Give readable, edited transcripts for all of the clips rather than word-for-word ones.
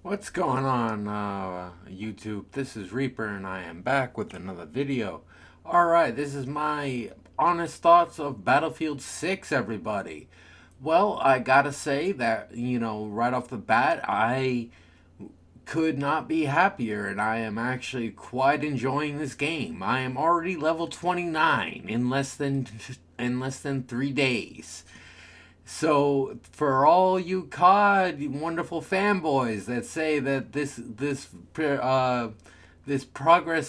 What's going on, YouTube? This is Reaper, and I am back with another video. Alright, this is my honest thoughts of Battlefield 6, everybody. Well, I gotta say that, right off the bat, I could not be happier, and I am actually quite enjoying this game. I am already level 29 in less than 3 days. So for all you COD wonderful fanboys that say that this progress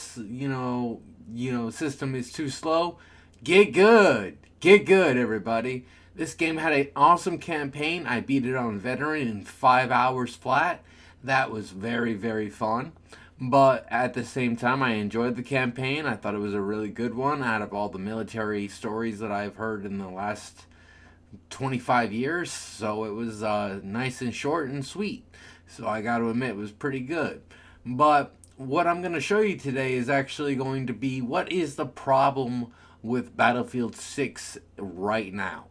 system is too slow, get good, everybody. This game had an awesome campaign. I beat it on veteran in 5 hours flat. That was very fun. But at the same time, I enjoyed the campaign. I thought it was a really good one out of all the military stories that I've heard in the last 25 years, so it was nice and short and sweet. So I got to admit, it was pretty good. But what I'm going to show you today is actually going to be what is the problem with Battlefield 6 right now.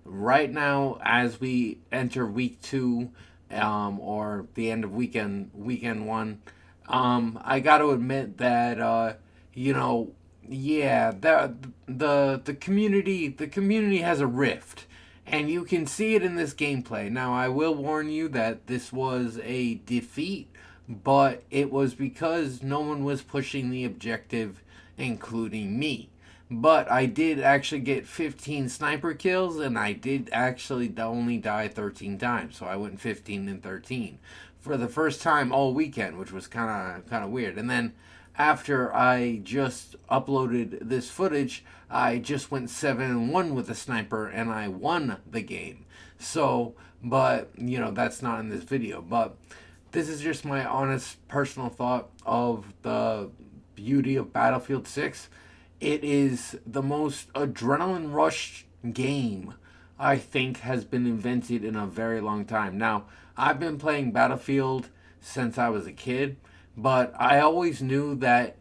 Right now, as we enter week two, or the end of weekend one, I got to admit that you know, yeah, the community has a rift, and you can see it in this gameplay. Now, I will warn you that this was a defeat, but it was because no one was pushing the objective, including me. But I did actually get 15 sniper kills, and I did actually only die 13 times. So I went 15 and 13 for the first time all weekend, which was kind of weird. And then after I just uploaded this footage, I just went 7-1 with a sniper, and I won the game. So, but that's not in this video. But this is just my honest personal thought of the beauty of Battlefield 6. It is the most adrenaline rush game I think has been invented in a very long time. Now, I've been playing Battlefield since I was a kid, but I always knew that,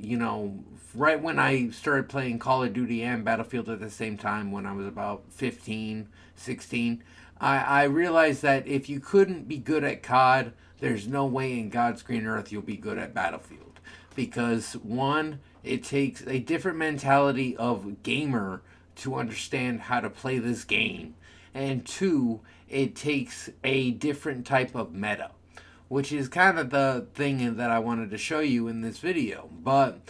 right when I started playing Call of Duty and Battlefield at the same time, when I was about 15, 16, I realized that if you couldn't be good at COD, there's no way in God's green earth you'll be good at Battlefield. Because, one, it takes a different mentality of gamer to understand how to play this game. And two, it takes a different type of meta, which is kind of the thing that I wanted to show you in this video. But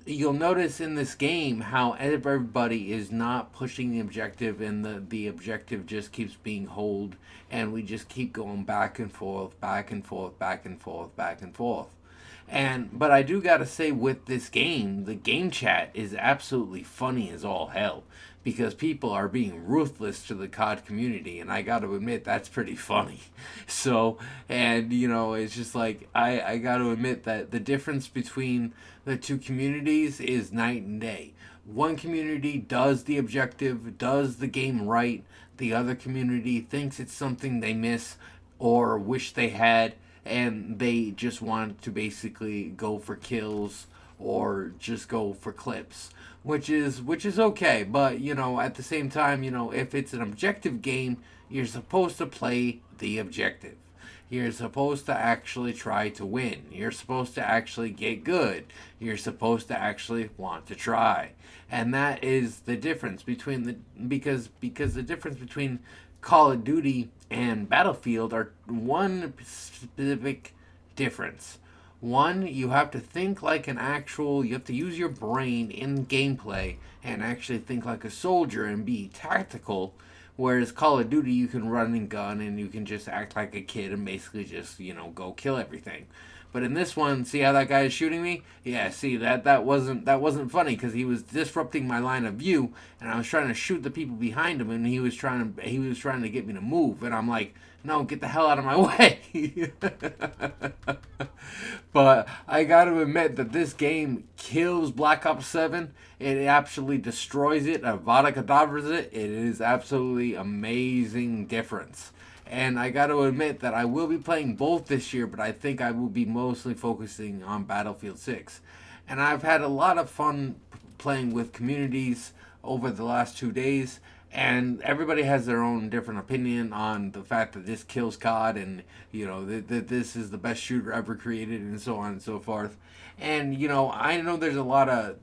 you'll notice in this game how everybody is not pushing the objective, and the objective just keeps being hold, and we just keep going back and forth, back and forth, back and forth, back and forth. But I do gotta say, with this game, the game chat is absolutely funny as all hell, because people are being ruthless to the COD community, and I gotta admit that's pretty funny. So, and it's just like I gotta admit that the difference between the two communities is night and day. One community does the objective, does the game right. The other community thinks it's something they miss or wish they had, and they just want to basically go for kills or just go for clips, which is okay. But at the same time, if it's an objective game, you're supposed to play the objective. You're supposed to actually try to win. You're supposed to actually get good. You're supposed to actually want to try. And that is the difference between because the difference between Call of Duty and Battlefield are one specific difference. One, you have to think like you have to use your brain in gameplay and actually think like a soldier and be tactical. Whereas Call of Duty, you can run and gun and you can just act like a kid and basically just, go kill everything. But in this one, see how that guy is shooting me? Yeah, see that wasn't funny because he was disrupting my line of view, and I was trying to shoot the people behind him, and he was trying to get me to move, and I'm like, no, get the hell out of my way. But I got to admit that this game kills Black Ops 7. It absolutely destroys it. Avada Kedavras it. It is absolutely amazing difference. And I got to admit that I will be playing both this year, but I think I will be mostly focusing on Battlefield 6. And I've had a lot of fun playing with communities over the last 2 days, And everybody has their own different opinion on the fact that this kills COD, and that this is the best shooter ever created, and so on and so forth. And I know there's a lot of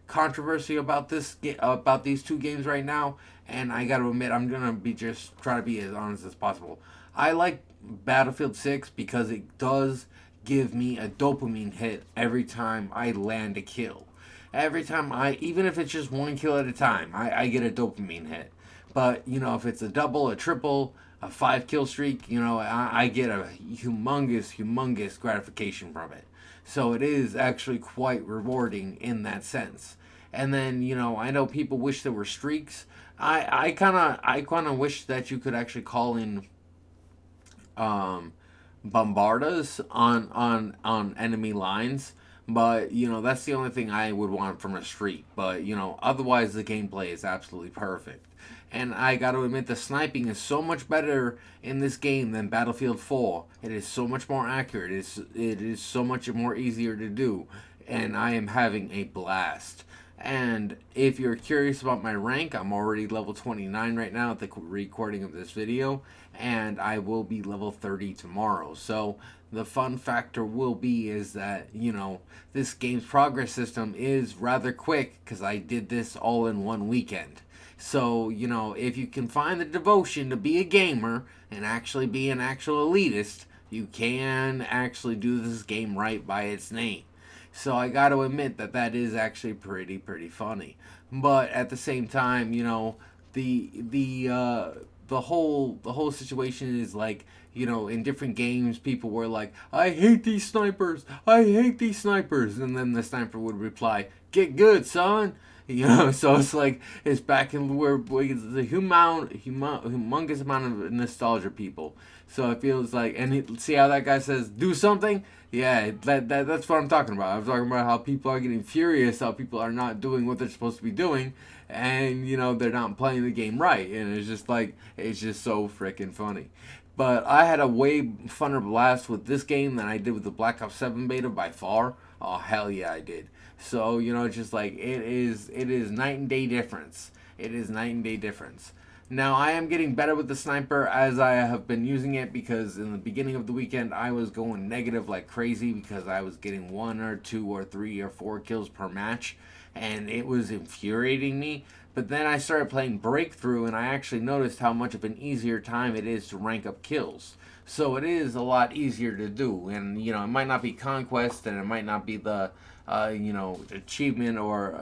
controversy about about these two games right now. And I got to admit, I'm gonna be just try to be as honest as possible. I like Battlefield 6 because it does give me a dopamine hit every time I land a kill. Every time even if it's just one kill at a time, I get a dopamine hit. But, if it's a double, a triple, a 5 kill streak, I get a humongous gratification from it. So it is actually quite rewarding in that sense. And then, I know people wish there were streaks. I kind of wish that you could actually call in um, bombardas on enemy lines. But that's the only thing I would want from a streak. But otherwise the gameplay is absolutely perfect. And I got to admit, the sniping is so much better in this game than Battlefield 4. It is so much more accurate. It is so much more easier to do, and I am having a blast. And if you're curious about my rank, I'm already level 29 right now at the recording of this video, and I will be level 30 tomorrow. So the fun factor will be is that, this game's progress system is rather quick because I did this all in one weekend. So, if you can find the devotion to be a gamer and actually be an actual elitist, you can actually do this game right by its name. So I got to admit that that is actually pretty funny. But at the same time, the whole situation is like, in different games people were like, I hate these snipers, I hate these snipers, and then the sniper would reply, get good, son. So it's like it's back in where it's the humongous amount of nostalgia people. So it feels like, and see how that guy says do something. Yeah, that's what I'm talking about. I'm talking about how people are getting furious, how people are not doing what they're supposed to be doing, and they're not playing the game right, and it's just like it's just so freaking funny. But I had a way funner blast with this game than I did with the Black Ops 7 beta by far. Oh hell yeah, I did. So it's just like it is night and day difference. It is night and day difference. Now I am getting better with the sniper as I have been using it, because in the beginning of the weekend I was going negative like crazy because I was getting 1 or 2 or 3 or 4 kills per match, and it was infuriating me. But then I started playing Breakthrough, and I actually noticed how much of an easier time it is to rank up kills. So it is a lot easier to do, and it might not be conquest, and it might not be the achievement or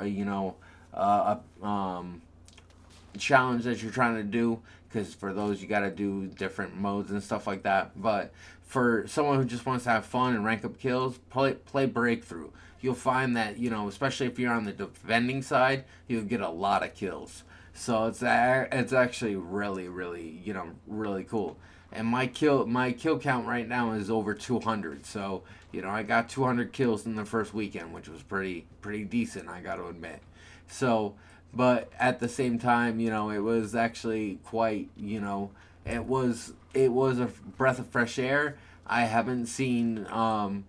challenge that you're trying to do, because for those you got to do different modes and stuff like that. But for someone who just wants to have fun and rank up kills, play Breakthrough. You'll find that especially if you're on the defending side, you'll get a lot of kills. So it's actually really really cool. And my kill count right now is over 200. So I got 200 kills in the first weekend, which was pretty decent, I got to admit. So, but at the same time, it was actually quite, it was a breath of fresh air. I haven't seen um,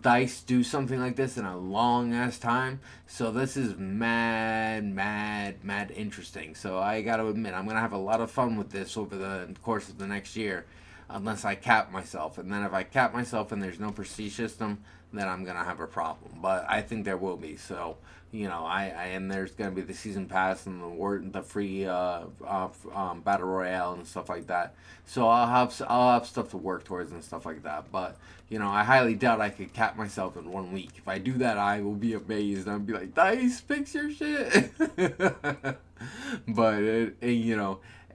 Dice do something like this in a long ass time. So this is mad interesting. So I got to admit, I'm gonna have a lot of fun with this over the course of the next year, unless I cap myself. And then if I cap myself and there's no prestige system, then I'm gonna have a problem. But I think there will be. So I and there's gonna be the season pass and the free battle royale and stuff like that. So I'll have stuff to work towards and stuff like that. But I highly doubt I could cap myself in 1 week. If I do that, I will be amazed. I'll be like, Dice, fix your shit. But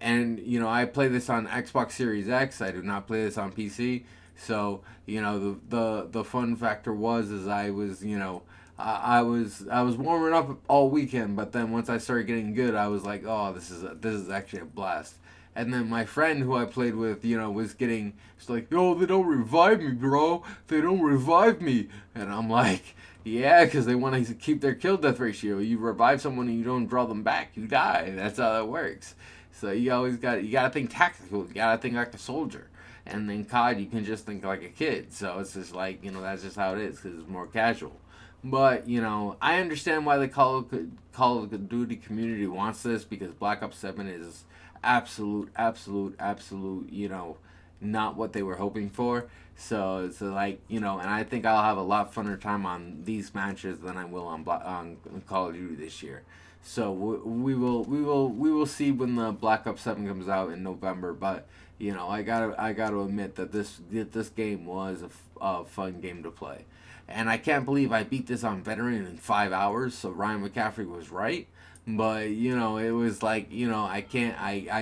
I play this on Xbox Series X. I do not play this on PC. So the fun factor was is I was I was warming up all weekend, but then once I started getting good, I was like, oh, this is actually a blast. And then my friend who I played with, was getting, it's like, oh, they don't revive me, bro. They don't revive me. And I'm like, yeah, because they want to keep their kill death ratio. You revive someone and you don't draw them back, you die. That's how that works. So you gotta think tactical. You gotta think like a soldier. And then COD, you can just think like a kid. So it's just like, that's just how it is because it's more casual. But I understand why the Call of Duty community wants this, because Black Ops 7 is absolute. Not what they were hoping for. So it's like, and I think I'll have a lot funner time on these matches than I will on Call of Duty this year. So we will see when the Black Ops 7 comes out in November. But I gotta admit that this game was a fun game to play, and I can't believe I beat this on veteran in 5 hours. So Ryan McCaffrey was right. But it was like, I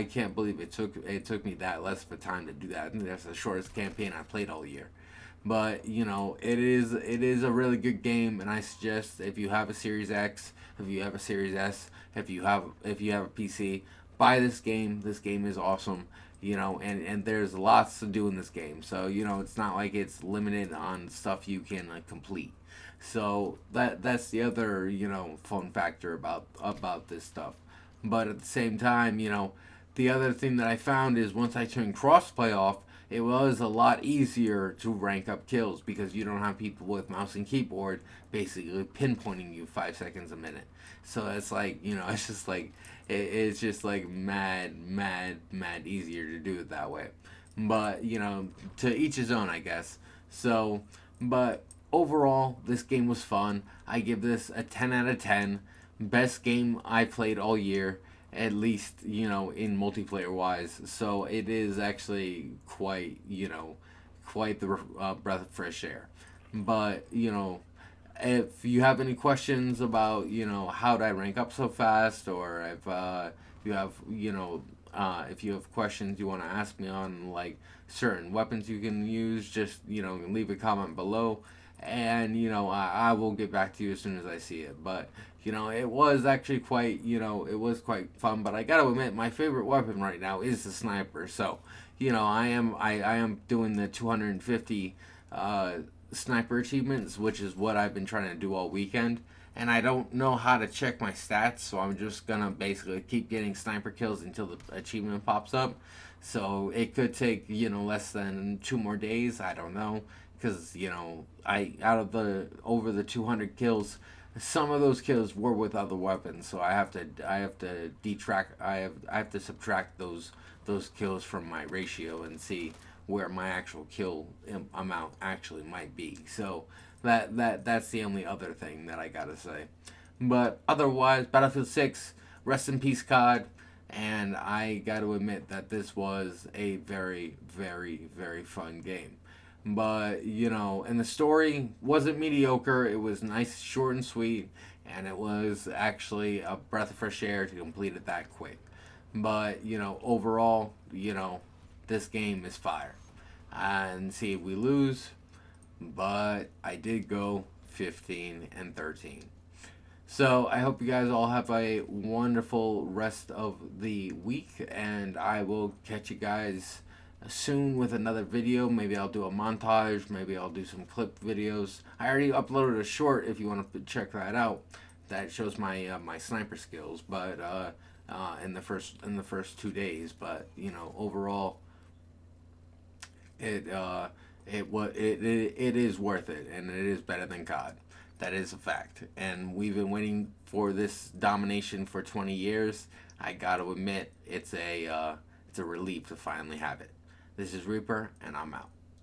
can't believe it took me that less of a time to do that. I think that's the shortest campaign I played all year. But it is a really good game, and I suggest, if you have a Series X, if you have a Series S, if you have a PC, buy this game. This game is awesome. And there's lots to do in this game. So it's not like it's limited on stuff you can complete. So that's the other fun factor about this stuff. But at the same time, the other thing that I found is, once I turned crossplay off, it was a lot easier to rank up kills, because you don't have people with mouse and keyboard basically pinpointing you 5 seconds a minute. So it's like, it's just like, it's just like mad easier to do it that way. But to each his own, I guess. So, but overall, this game was fun. I give this a 10 out of 10. Best game I played all year, at least, in multiplayer wise. So it is actually quite the breath of fresh air. But, if you have any questions about, how did I rank up so fast, or if you have questions you want to ask me on, like, certain weapons you can use, just leave a comment below, and I will get back to you as soon as I see it. But it was actually quite fun. But I gotta admit, my favorite weapon right now is the sniper. So I am doing the 250 sniper achievements, which is what I've been trying to do all weekend. And I don't know how to check my stats, so I'm just gonna basically keep getting sniper kills until the achievement pops up. So it could take less than 2 more days. I don't know, because I out of the over the 200 kills, some of those kills were with other weapons. So I have to detract. I have to subtract those kills from my ratio and see where my actual kill amount actually might be. So that's the only other thing that I gotta say. But otherwise, Battlefield 6, rest in peace, COD. And I got to admit that this was a very, very, very fun game. But, and the story wasn't mediocre. It was nice, short, and sweet. And it was actually a breath of fresh air to complete it that quick. But, overall, this game is fire. And see, we lose, but I did go 15-13. So I hope you guys all have a wonderful rest of the week, and I will catch you guys soon with another video. Maybe I'll do a montage, maybe I'll do some clip videos. I already uploaded a short, if you want to check that out, that shows my sniper skills, but in the first 2 days. But overall, it is worth it, and it is better than COD. That is a fact. And we've been waiting for this domination for 20 years. I gotta admit, it's a relief to finally have it. This is Reaper, and I'm out.